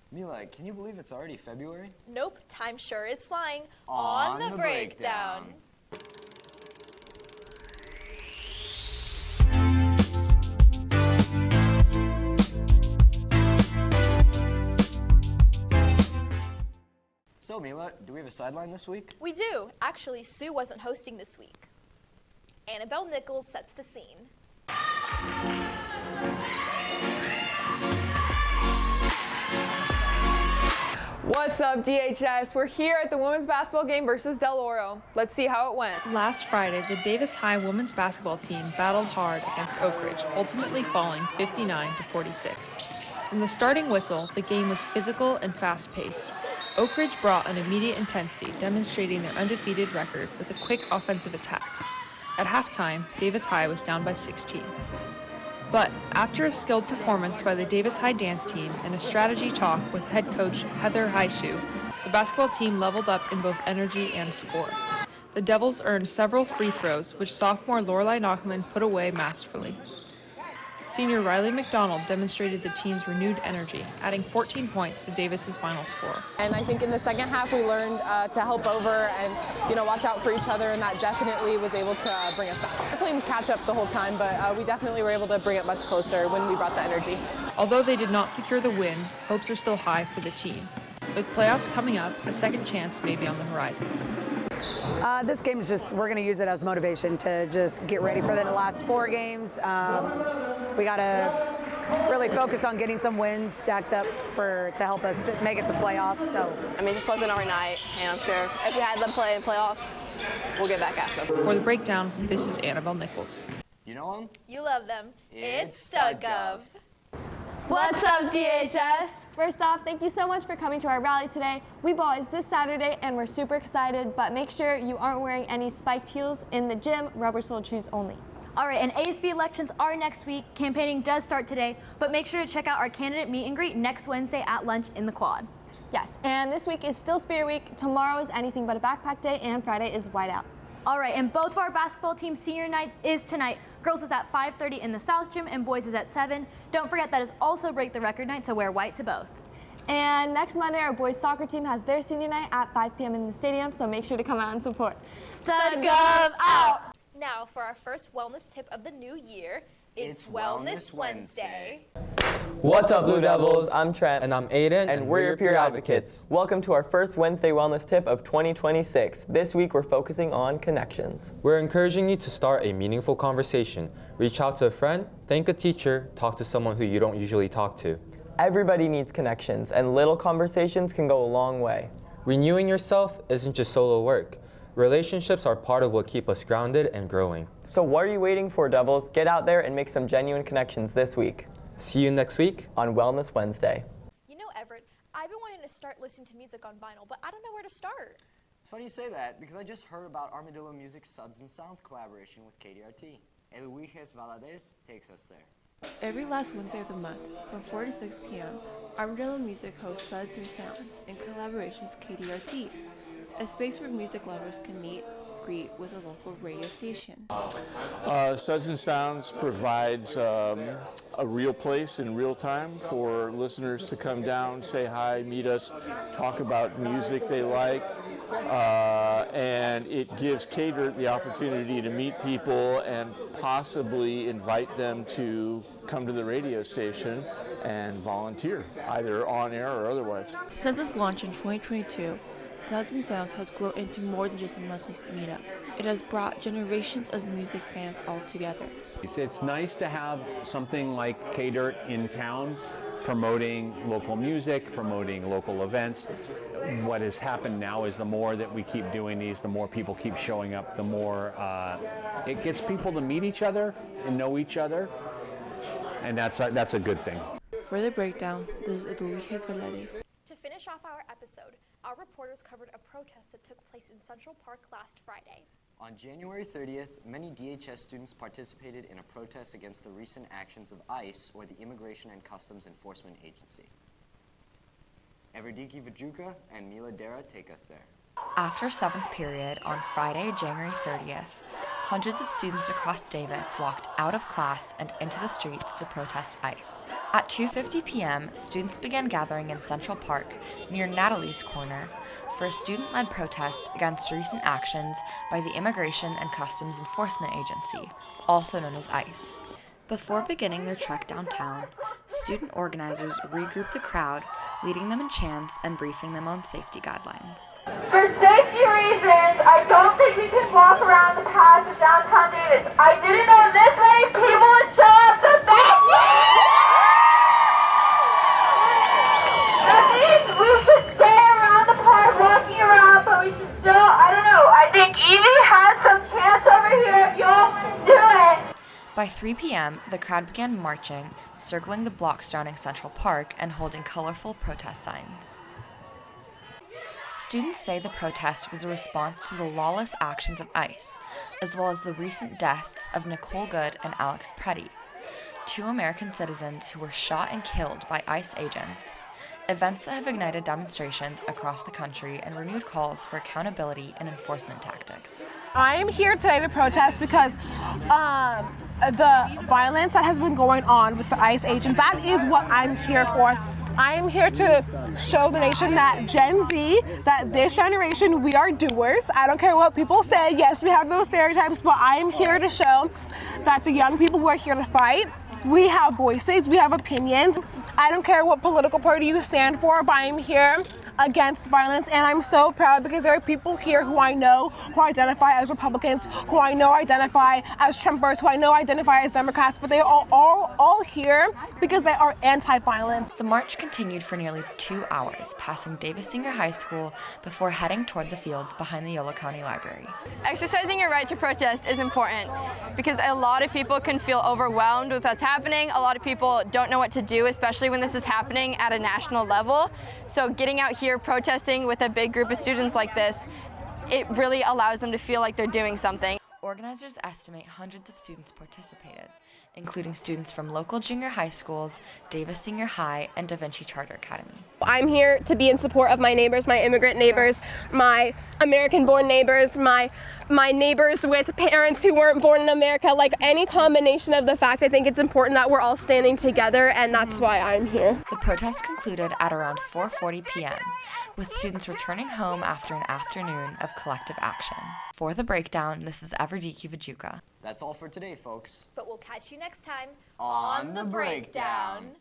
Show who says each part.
Speaker 1: Mila, can you believe it's already February?
Speaker 2: Nope, time sure is flying.
Speaker 1: On the Brakedown. So, Mila, do we have a sideline this week?
Speaker 2: We do. Actually, Sue wasn't hosting this week. Annabel Nichols sets the scene.
Speaker 3: What's up, DHS? We're here at the women's basketball game versus Del Oro. Let's see how it went.
Speaker 4: Last Friday, the Davis High women's basketball team battled hard against Oak Ridge, ultimately falling 59-46. From the starting whistle, the game was physical and fast-paced. Oak Ridge brought an immediate intensity, demonstrating their undefeated record with the quick offensive attacks. At halftime, Davis High was down by 16. But after a skilled performance by the Davis High dance team and a strategy talk with head coach Heather Highshoe, the basketball team leveled up in both energy and score. The Devils earned several free throws, which sophomore Lorelai Nachman put away masterfully. Senior Riley McDonald demonstrated the team's renewed energy, adding 14 points to Davis's final score.
Speaker 5: And I think in the second half we learned to help over and watch out for each other, and that definitely was able to bring us back. We're playing catch up the whole time, but we definitely were able to bring it much closer when we brought the energy.
Speaker 4: Although they did not secure the win, hopes are still high for the team. With playoffs coming up, a second chance may be on the horizon.
Speaker 6: This game is just, we're going to use it as motivation to just get ready for the last 4 games. We got to really focus on getting some wins stacked up to help us make it to playoffs. So,
Speaker 7: it just wasn't our night, and I'm sure if we had them play in playoffs, we'll get back at them.
Speaker 4: For the Breakdown, this is Annabel Nichols.
Speaker 1: You know them?
Speaker 2: You love them. It's StudGov.
Speaker 8: What's up, DHS? First off, thank you so much for coming to our rally today. We-ball is this Saturday, and we're super excited, but make sure you aren't wearing any spiked heels in the gym, rubber-soled shoes only.
Speaker 9: All right, and ASB elections are next week. Campaigning does start today, but make sure to check out our candidate meet and greet next Wednesday at lunch in the quad.
Speaker 8: Yes, and this week is still Spirit Week. Tomorrow is anything but a backpack day, and Friday is whiteout.
Speaker 9: All right, and both of our basketball team senior nights is tonight. Girls is at 5:30 in the South Gym, and boys is at 7. Don't forget that is also Break the Record night, so wear white to both.
Speaker 8: And next Monday, our boys soccer team has their senior night at 5 p.m. in the stadium, so make sure to come out and support.
Speaker 2: StudGov out! Now for our first wellness tip of the new year, it's Wellness Wednesday.
Speaker 10: What's up, Blue Devils? I'm Trent. And I'm Aiden. And we're your peer advocates. Welcome to our first Wednesday wellness tip of 2026. This week, we're focusing on connections.
Speaker 11: We're encouraging you to start a meaningful conversation. Reach out to a friend, thank a teacher, talk to someone who you don't usually talk to.
Speaker 10: Everybody needs connections, and little conversations can go a long way.
Speaker 11: Renewing yourself isn't just solo work. Relationships are part of what keep us grounded and growing.
Speaker 10: So what are you waiting for, Devils? Get out there and make some genuine connections this week.
Speaker 11: See you next week
Speaker 10: on Wellness Wednesday.
Speaker 2: You know, Everett, I've been wanting to start listening to music on vinyl, but I don't know where to start.
Speaker 1: It's funny you say that because I just heard about Armadillo Music's Suds and Sounds collaboration with KDRT. Eduwiges Valadez takes us there.
Speaker 12: Every last Wednesday of the month, from 4 to 6 p.m., Armadillo Music hosts Suds and Sounds in collaboration with KDRT, a space where music lovers can meet, greet with a local radio station.
Speaker 13: Suds and Sounds provides a real place in real time for listeners to come down, say hi, meet us, talk about music they like, and it gives KDRT the opportunity to meet people and possibly invite them to come to the radio station and volunteer, either on air or otherwise.
Speaker 12: Since its launch in 2022, Suds and Sounds has grown into more than just a monthly meetup. It has brought generations of music fans all together.
Speaker 14: It's nice to have something like KDRT in town promoting local music, promoting local events. What has happened now is the more that we keep doing these, the more people keep showing up, the more it gets people to meet each other and know each other, and that's a good thing.
Speaker 12: For the Breakdown, this is Eduwiges Valadez.
Speaker 2: To finish off our episode, our reporters covered a protest that took place in Central Park last Friday.
Speaker 1: On January 30th, many DHS students participated in a protest against the recent actions of ICE, or the Immigration and Customs Enforcement Agency. Evrydiki Vougiouka and Mila Dera take us there.
Speaker 15: After 7th period on Friday, January 30th, hundreds of students across Davis walked out of class and into the streets to protest ICE. At 2:50 p.m., students began gathering in Central Park, near Natalie's Corner, for a student-led protest against recent actions by the Immigration and Customs Enforcement Agency, also known as ICE. Before beginning their trek downtown, student organizers regrouped the crowd, leading them in chants and briefing them on safety guidelines.
Speaker 16: For safety reasons, I don't think we can walk around the paths of downtown Davis. I didn't know this many people would show up, so thank you! That means we should stay around the park walking around, but we should still, I don't know, I think Evie has some chance over here if y'all do it.
Speaker 15: By 3 p.m., the crowd began marching, circling the block surrounding Central Park and holding colorful protest signs. Students say the protest was a response to the lawless actions of ICE, as well as the recent deaths of Nicole Good and Alex Preddy, 2 American citizens who were shot and killed by ICE agents, events that have ignited demonstrations across the country and renewed calls for accountability and enforcement tactics.
Speaker 17: I am here today to protest because the violence that has been going on with the ICE agents, that is what I'm here for. I am here to show the nation that Gen Z, that this generation, we are doers. I don't care what people say. Yes, we have those stereotypes, but I am here to show that the young people who are here to fight, we have voices, we have opinions. I don't care what political party you stand for, but I'm here against violence, and I'm so proud because there are people here who I know who identify as Republicans, who I know identify as Trumpers, who I know identify as Democrats, but they are all here because they are anti-violence.
Speaker 15: The march continued for nearly 2 hours, passing Davis Senior High School before heading toward the fields behind the Yolo County Library.
Speaker 7: Exercising your right to protest is important because a lot of people can feel overwhelmed with what's happening. A lot of people don't know what to do, especially when this is happening at a national level. So getting out here protesting with a big group of students like this, it really allows them to feel like they're doing something.
Speaker 15: Organizers estimate hundreds of students participated, including students from local junior high schools, Davis Senior High, and Da Vinci Charter Academy.
Speaker 17: I'm here to be in support of my neighbors, my immigrant neighbors, my American-born neighbors, my neighbors with parents who weren't born in America. Like any combination of the fact, I think it's important that we're all standing together, and that's why I'm here.
Speaker 15: The protest concluded at around 4:40 p.m., with students returning home after an afternoon of collective action. For The Brakedown, this is Evrydiki Vougiouka.
Speaker 1: That's all for today, folks.
Speaker 2: But we'll catch you next time
Speaker 1: on The Brakedown.